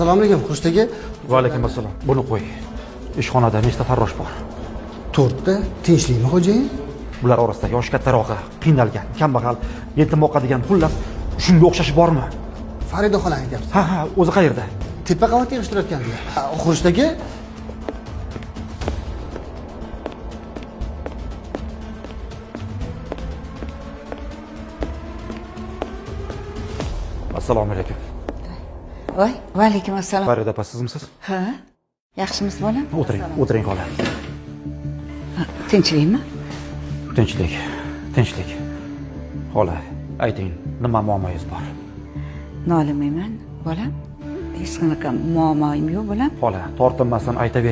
Assalomu alaykum, Xurshid aka. Va alaykum assalom. Buni qo'y. Ishxonada nechta farrosh bor? 4 ta. Tinchlikmi, xo'jayin? Bular orasida yoshi kattarog'i, qiynalgan, kambag'al, yetim boqadigan, xullas, shunga o'xshashi bormi? Farida xola aytyapsiz. Ha, o'zi qayerda? Tepa qavatda yig'ishtirayotgandilar. Xurshid aka, Assalomu alaykum. Voy, va alaykum assalom. Farida opa, sizmisiz? Ha? Yaxshimisiz bolam? O'tiring xola. Tinchlikmi? Tinchlik. Xola, ayting, nima muammoyingiz bor? Nolimayman, bolam. Hech qanaqa muammoim yo'q, bolam. Xola, tortinmasdan aytavering.